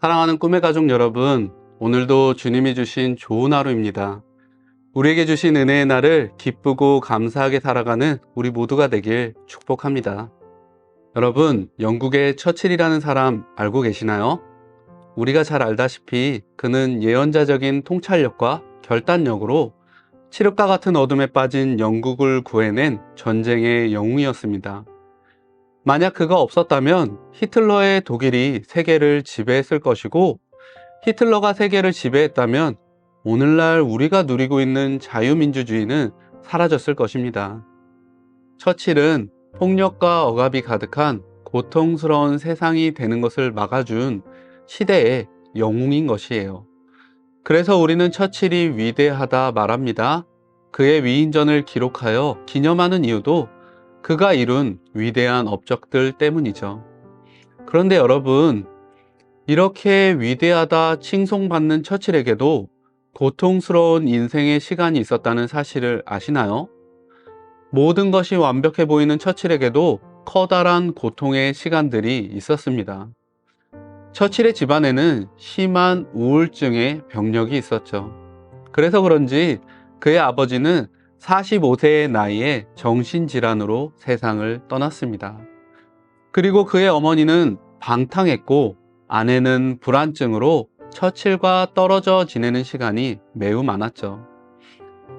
사랑하는 꿈의 가족 여러분, 오늘도 주님이 주신 좋은 하루입니다. 우리에게 주신 은혜의 날을 기쁘고 감사하게 살아가는 우리 모두가 되길 축복합니다. 여러분, 영국의 처칠이라는 사람 알고 계시나요? 우리가 잘 알다시피 그는 예언자적인 통찰력과 결단력으로 칠흑과 같은 어둠에 빠진 영국을 구해낸 전쟁의 영웅이었습니다. 만약 그가 없었다면 히틀러의 독일이 세계를 지배했을 것이고, 히틀러가 세계를 지배했다면 오늘날 우리가 누리고 있는 자유민주주의는 사라졌을 것입니다. 처칠은 폭력과 억압이 가득한 고통스러운 세상이 되는 것을 막아준 시대의 영웅인 것이에요. 그래서 우리는 처칠이 위대하다 말합니다. 그의 위인전을 기록하여 기념하는 이유도 그가 이룬 위대한 업적들 때문이죠. 그런데 여러분, 이렇게 위대하다 칭송받는 처칠에게도 고통스러운 인생의 시간이 있었다는 사실을 아시나요? 모든 것이 완벽해 보이는 처칠에게도 커다란 고통의 시간들이 있었습니다. 처칠의 집안에는 심한 우울증의 병력이 있었죠. 그래서 그런지 그의 아버지는 45세의 나이에 정신질환으로 세상을 떠났습니다. 그리고 그의 어머니는 방탕했고 아내는 불안증으로 처칠과 떨어져 지내는 시간이 매우 많았죠.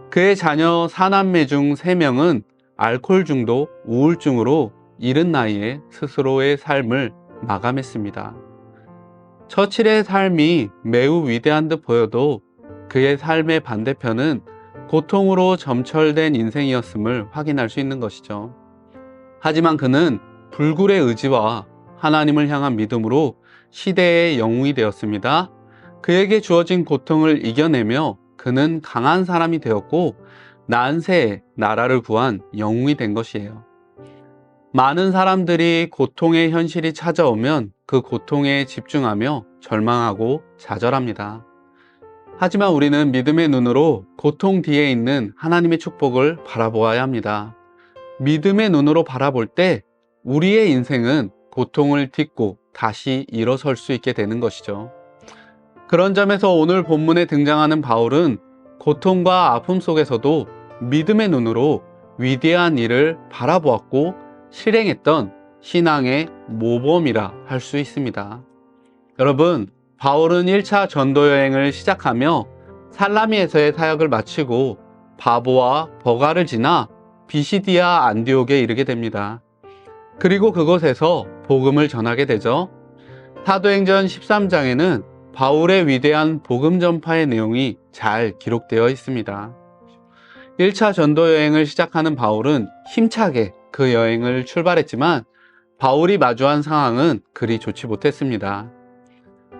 그의 자녀 4남매 중 3명은 알코올 중독, 우울증으로 이른 나이에 스스로의 삶을 마감했습니다. 처칠의 삶이 매우 위대한 듯 보여도 그의 삶의 반대편은 고통으로 점철된 인생이었음을 확인할 수 있는 것이죠. 하지만 그는 불굴의 의지와 하나님을 향한 믿음으로 시대의 영웅이 되었습니다. 그에게 주어진 고통을 이겨내며 그는 강한 사람이 되었고 난세에 나라를 구한 영웅이 된 것이에요. 많은 사람들이 고통의 현실이 찾아오면 그 고통에 집중하며 절망하고 좌절합니다. 하지만 우리는 믿음의 눈으로 고통 뒤에 있는 하나님의 축복을 바라보아야 합니다. 믿음의 눈으로 바라볼 때 우리의 인생은 고통을 딛고 다시 일어설 수 있게 되는 것이죠. 그런 점에서 오늘 본문에 등장하는 바울은 고통과 아픔 속에서도 믿음의 눈으로 위대한 일을 바라보았고 실행했던 신앙의 모범이라 할 수 있습니다. 여러분, 바울은 1차 전도 여행을 시작하며 살라미에서의 사역을 마치고 바보와 버가를 지나 비시디아 안디옥에 이르게 됩니다. 그리고 그곳에서 복음을 전하게 되죠. 사도행전 13장에는 바울의 위대한 복음 전파의 내용이 잘 기록되어 있습니다. 1차 전도 여행을 시작하는 바울은 힘차게 그 여행을 출발했지만 바울이 마주한 상황은 그리 좋지 못했습니다.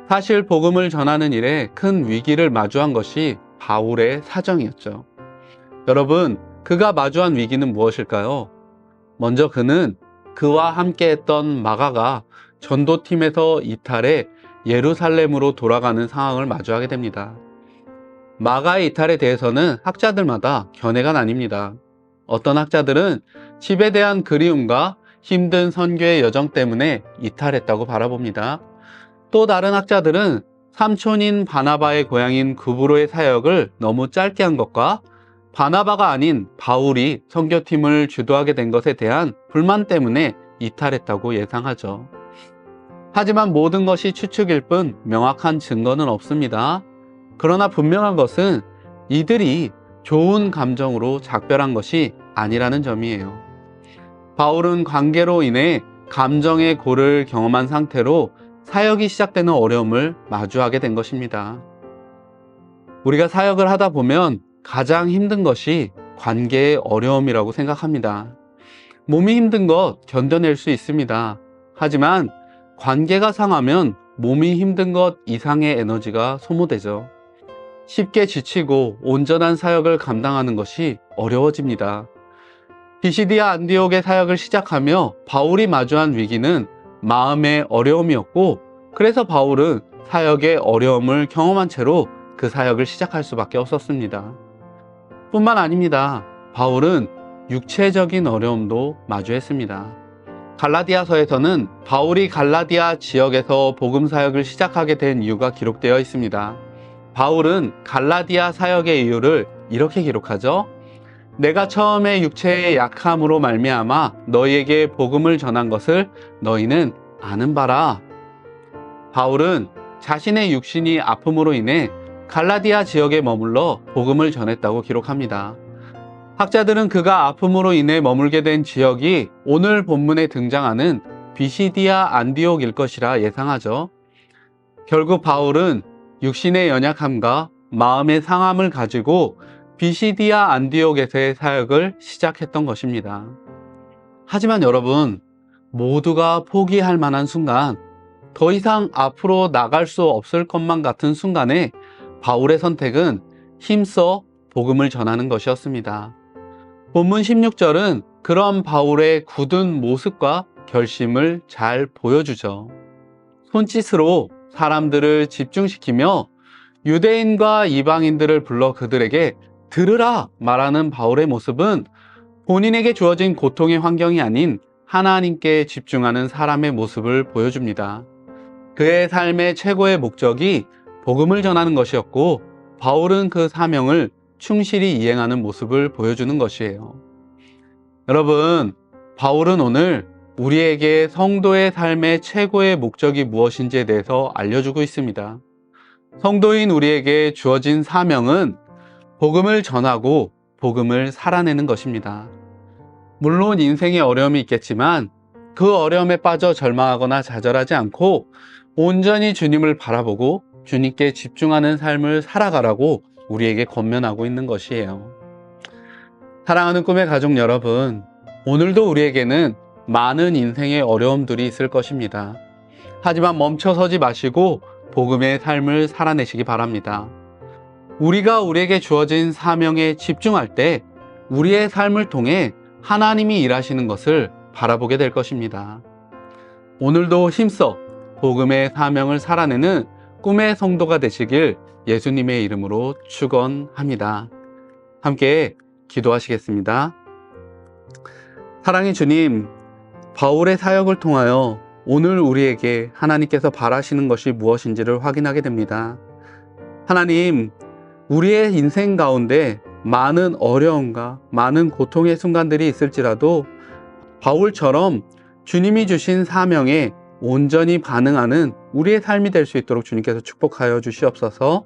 사실 복음을 전하는 일에 큰 위기를 마주한 것이 바울의 사정이었죠. 여러분, 그가 마주한 위기는 무엇일까요? 먼저 그는 그와 함께 했던 마가가 전도팀에서 이탈해 예루살렘으로 돌아가는 상황을 마주하게 됩니다. 마가의 이탈에 대해서는 학자들마다 견해가 나뉩니다. 어떤 학자들은 집에 대한 그리움과 힘든 선교의 여정 때문에 이탈했다고 바라봅니다. 또 다른 학자들은 삼촌인 바나바의 고향인 구브로의 사역을 너무 짧게 한 것과 바나바가 아닌 바울이 선교팀을 주도하게 된 것에 대한 불만 때문에 이탈했다고 예상하죠. 하지만 모든 것이 추측일 뿐 명확한 증거는 없습니다. 그러나 분명한 것은 이들이 좋은 감정으로 작별한 것이 아니라는 점이에요. 바울은 관계로 인해 감정의 고를 경험한 상태로 사역이 시작되는 어려움을 마주하게 된 것입니다. 우리가 사역을 하다 보면 가장 힘든 것이 관계의 어려움이라고 생각합니다. 몸이 힘든 것 견뎌낼 수 있습니다. 하지만 관계가 상하면 몸이 힘든 것 이상의 에너지가 소모되죠. 쉽게 지치고 온전한 사역을 감당하는 것이 어려워집니다. 비시디아 안디옥의 사역을 시작하며 바울이 마주한 위기는 마음의 어려움이었고, 그래서 바울은 사역의 어려움을 경험한 채로 그 사역을 시작할 수밖에 없었습니다. 뿐만 아닙니다. 바울은 육체적인 어려움도 마주했습니다. 갈라디아서에서는 바울이 갈라디아 지역에서 복음 사역을 시작하게 된 이유가 기록되어 있습니다. 바울은 갈라디아 사역의 이유를 이렇게 기록하죠. 내가 처음에 육체의 약함으로 말미암아 너희에게 복음을 전한 것을 너희는 아는 바라. 바울은 자신의 육신이 아픔으로 인해 갈라디아 지역에 머물러 복음을 전했다고 기록합니다. 학자들은 그가 아픔으로 인해 머물게 된 지역이 오늘 본문에 등장하는 비시디아 안디옥일 것이라 예상하죠. 결국 바울은 육신의 연약함과 마음의 상함을 가지고 비시디아 안디옥에서의 사역을 시작했던 것입니다. 하지만 여러분, 모두가 포기할 만한 순간, 더 이상 앞으로 나갈 수 없을 것만 같은 순간에 바울의 선택은 힘써 복음을 전하는 것이었습니다. 본문 16절은 그런 바울의 굳은 모습과 결심을 잘 보여주죠. 손짓으로 사람들을 집중시키며 유대인과 이방인들을 불러 그들에게 들으라 말하는 바울의 모습은 본인에게 주어진 고통의 환경이 아닌 하나님께 집중하는 사람의 모습을 보여줍니다. 그의 삶의 최고의 목적이 복음을 전하는 것이었고 바울은 그 사명을 충실히 이행하는 모습을 보여주는 것이에요. 여러분, 바울은 오늘 우리에게 성도의 삶의 최고의 목적이 무엇인지에 대해서 알려주고 있습니다. 성도인 우리에게 주어진 사명은 복음을 전하고 복음을 살아내는 것입니다. 물론 인생에 어려움이 있겠지만 그 어려움에 빠져 절망하거나 좌절하지 않고 온전히 주님을 바라보고 주님께 집중하는 삶을 살아가라고 우리에게 권면하고 있는 것이에요. 사랑하는 꿈의 가족 여러분, 오늘도 우리에게는 많은 인생의 어려움들이 있을 것입니다. 하지만 멈춰서지 마시고 복음의 삶을 살아내시기 바랍니다. 우리가 우리에게 주어진 사명에 집중할 때 우리의 삶을 통해 하나님이 일하시는 것을 바라보게 될 것입니다. 오늘도 힘써 복음의 사명을 살아내는 꿈의 성도가 되시길 예수님의 이름으로 축원합니다. 함께 기도하시겠습니다. 사랑의 주님, 바울의 사역을 통하여 오늘 우리에게 하나님께서 바라시는 것이 무엇인지를 확인하게 됩니다. 하나님, 우리의 인생 가운데 많은 어려움과 많은 고통의 순간들이 있을지라도 바울처럼 주님이 주신 사명에 온전히 반응하는 우리의 삶이 될 수 있도록 주님께서 축복하여 주시옵소서.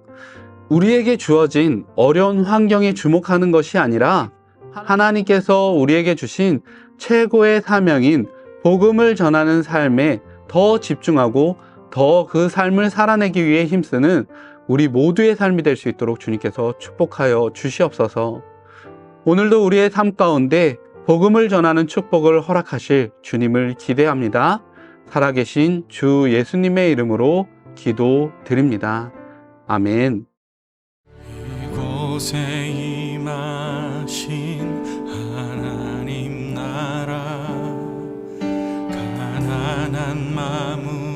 우리에게 주어진 어려운 환경에 주목하는 것이 아니라 하나님께서 우리에게 주신 최고의 사명인 복음을 전하는 삶에 더 집중하고 더 그 삶을 살아내기 위해 힘쓰는 우리 모두의 삶이 될 수 있도록 주님께서 축복하여 주시옵소서. 오늘도 우리의 삶 가운데 복음을 전하는 축복을 허락하실 주님을 기대합니다. 살아계신 주 예수님의 이름으로 기도드립니다. 아멘. 이곳에 임하신 하나님 나라 가난한 마음